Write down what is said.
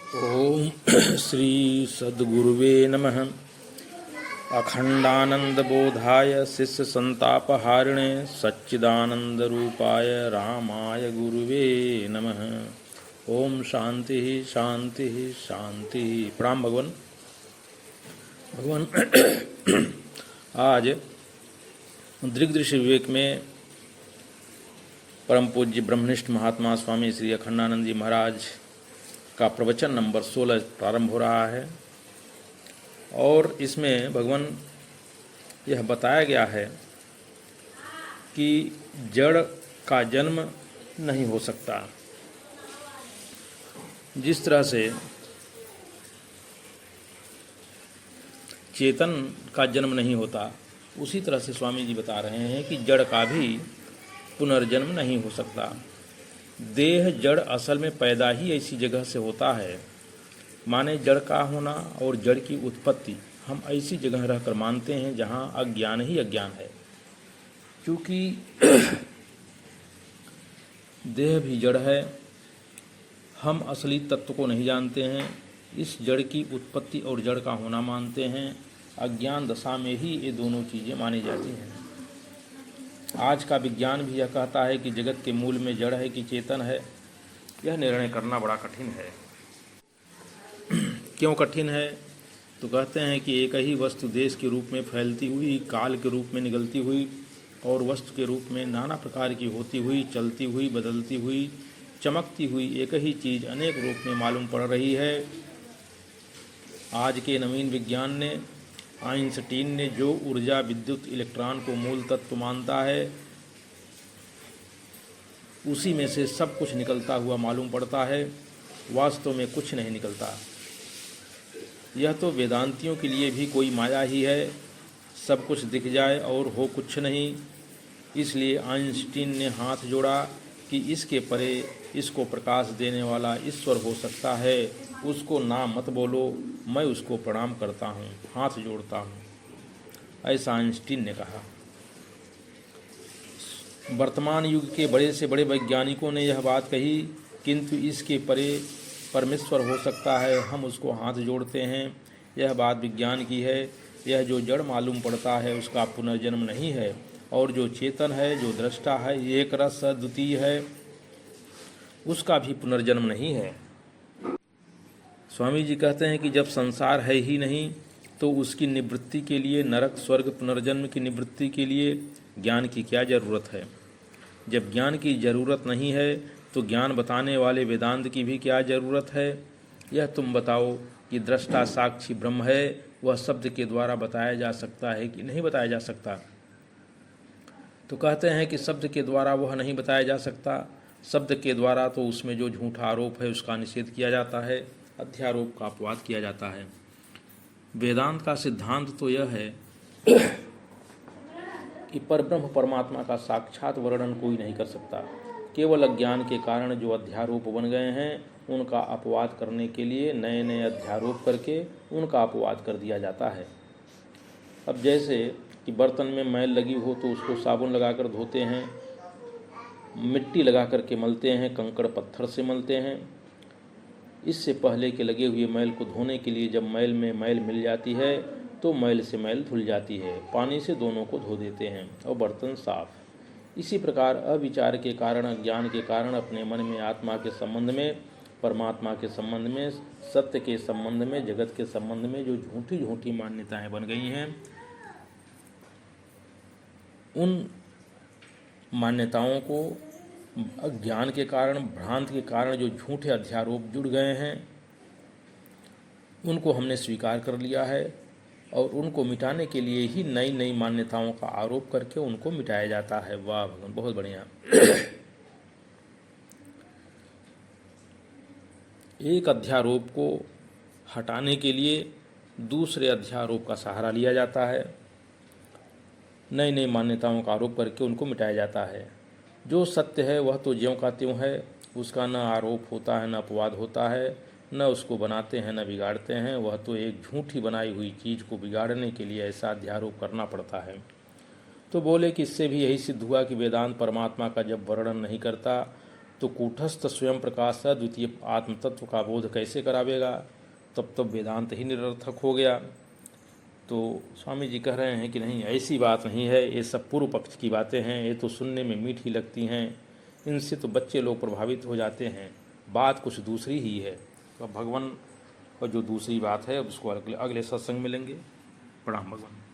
ओम श्री सद्गुरुवे नमः। अखंडानंदबोधाय शिष्य संतापहारिणे सच्चिदानंदरूपाय रामाय गुरुवे नमः। ओम शांति शांति शांति। प्रणाम भगवान। आज दृग्दृश्य विवेक में परम पूज्य ब्रह्मनिष्ठ महात्मा स्वामी श्री अखंडानंद जी महाराज का प्रवचन नंबर 16 प्रारंभ हो रहा है और इसमें भगवान यह बताया गया है कि जड़ का जन्म नहीं हो सकता। जिस तरह से चेतन का जन्म नहीं होता, उसी तरह से स्वामी जी बता रहे हैं कि जड़ का भी पुनर्जन्म नहीं हो सकता। देह जड़ असल में पैदा ही ऐसी जगह से होता है, माने जड़ का होना और जड़ की उत्पत्ति हम ऐसी जगह रहकर मानते हैं जहाँ अज्ञान ही अज्ञान है। क्योंकि देह भी जड़ है, हम असली तत्व को नहीं जानते हैं, इस जड़ की उत्पत्ति और जड़ का होना मानते हैं। अज्ञान दशा में ही ये दोनों चीज़ें मानी जाती हैं। आज का विज्ञान भी यह कहता है कि जगत के मूल में जड़ है कि चेतन है। यह निर्णय करना बड़ा कठिन है। क्यों कठिन है? तो कहते हैं कि एक ही वस्तु देश के रूप में फैलती हुई, काल के रूप में निगलती हुई और वस्तु के रूप में नाना प्रकार की होती हुई, चलती हुई, बदलती हुई, चमकती हुई एक ही चीज़ अनेक रूप में मालूम पड़ रही है। आज के नवीन विज्ञान ने, आइंस्टीन ने जो ऊर्जा, विद्युत, इलेक्ट्रॉन को मूल तत्व मानता है, उसी में से सब कुछ निकलता हुआ मालूम पड़ता है। वास्तव में कुछ नहीं निकलता। यह तो वेदांतियों के लिए भी कोई माया ही है, सब कुछ दिख जाए और हो कुछ नहीं। इसलिए आइंस्टीन ने हाथ जोड़ा कि इसके परे इसको प्रकाश देने वाला ईश्वर हो सकता है। उसको ना मत बोलो, मैं उसको प्रणाम करता हूँ, हाथ जोड़ता हूँ, ऐसा आइंस्टीन ने कहा। वर्तमान युग के बड़े से बड़े वैज्ञानिकों ने यह बात कही, किंतु इसके परे परमेश्वर हो सकता है, हम उसको हाथ जोड़ते हैं। यह बात विज्ञान की है। यह जो जड़ मालूम पड़ता है उसका पुनर्जन्म नहीं है, और जो चेतन है, जो दृष्टा है, एक रस द्वितीय है, उसका भी पुनर्जन्म नहीं है। स्वामी जी कहते हैं कि जब संसार है ही नहीं तो उसकी निवृत्ति के लिए, नरक स्वर्ग पुनर्जन्म की निवृत्ति के लिए ज्ञान की क्या ज़रूरत है? जब ज्ञान की ज़रूरत नहीं है तो ज्ञान बताने वाले वेदांत की भी क्या ज़रूरत है? यह तुम बताओ कि दृष्टा साक्षी ब्रह्म है, वह शब्द के द्वारा बताया जा सकता है कि नहीं बताया जा सकता? तो कहते हैं कि शब्द के द्वारा वह नहीं बताया जा सकता। शब्द के द्वारा तो उसमें जो झूठा आरोप है उसका निषेध किया जाता है, अध्यारोप का अपवाद किया जाता है। वेदांत का सिद्धांत तो यह है कि परब्रह्म परमात्मा का साक्षात वर्णन कोई नहीं कर सकता। केवल अज्ञान के कारण जो अध्यारोप बन गए हैं, उनका अपवाद करने के लिए नए नए अध्यारोप करके उनका अपवाद कर दिया जाता है। अब जैसे कि बर्तन में मैल लगी हो तो उसको साबुन लगाकर धोते हैं, मिट्टी लगा करके मलते हैं, कंकड़ पत्थर से मलते हैं। इससे पहले के लगे हुए मैल को धोने के लिए जब मैल में मैल मिल जाती है तो मैल से मैल धुल जाती है, पानी से दोनों को धो देते हैं और बर्तन साफ। इसी प्रकार अविचार के कारण, अज्ञान के कारण अपने मन में आत्मा के संबंध में, परमात्मा के संबंध में, सत्य के संबंध में, जगत के संबंध में जो झूठी झूठी मान्यताएं बन गई हैं, उन मान्यताओं को अज्ञान के कारण, भ्रांत के कारण जो झूठे अध्यारोप जुड़ गए हैं, उनको हमने स्वीकार कर लिया है और उनको मिटाने के लिए ही नई नई मान्यताओं का आरोप करके उनको मिटाया जाता है। वाह भगवान, बहुत बढ़िया। एक अध्यारोप को हटाने के लिए दूसरे अध्यारोप का सहारा लिया जाता है, नई नई मान्यताओं का आरोप करके उनको मिटाया जाता है। जो सत्य है वह तो ज्यों का त्यों है, उसका न आरोप होता है, न अपवाद होता है, न उसको बनाते हैं, न बिगाड़ते हैं। वह तो एक झूठी बनाई हुई चीज़ को बिगाड़ने के लिए ऐसा अध्यारोप करना पड़ता है। तो बोले कि इससे भी यही सिद्ध हुआ कि वेदांत परमात्मा का जब वर्णन नहीं करता तो कूटस्थ स्वयं प्रकाश द्वितीय आत्मतत्व का बोध कैसे करावेगा? तब तो वेदांत ही निरर्थक हो गया। तो स्वामी जी कह रहे हैं कि नहीं, ऐसी बात नहीं है, ये सब पूर्व पक्ष की बातें हैं, ये तो सुनने में मीठी लगती हैं, इनसे तो बच्चे लोग प्रभावित हो जाते हैं, बात कुछ दूसरी ही है। तो भगवान और जो दूसरी बात है उसको अगले सत्संग में लेंगे। प्रणाम भगवान।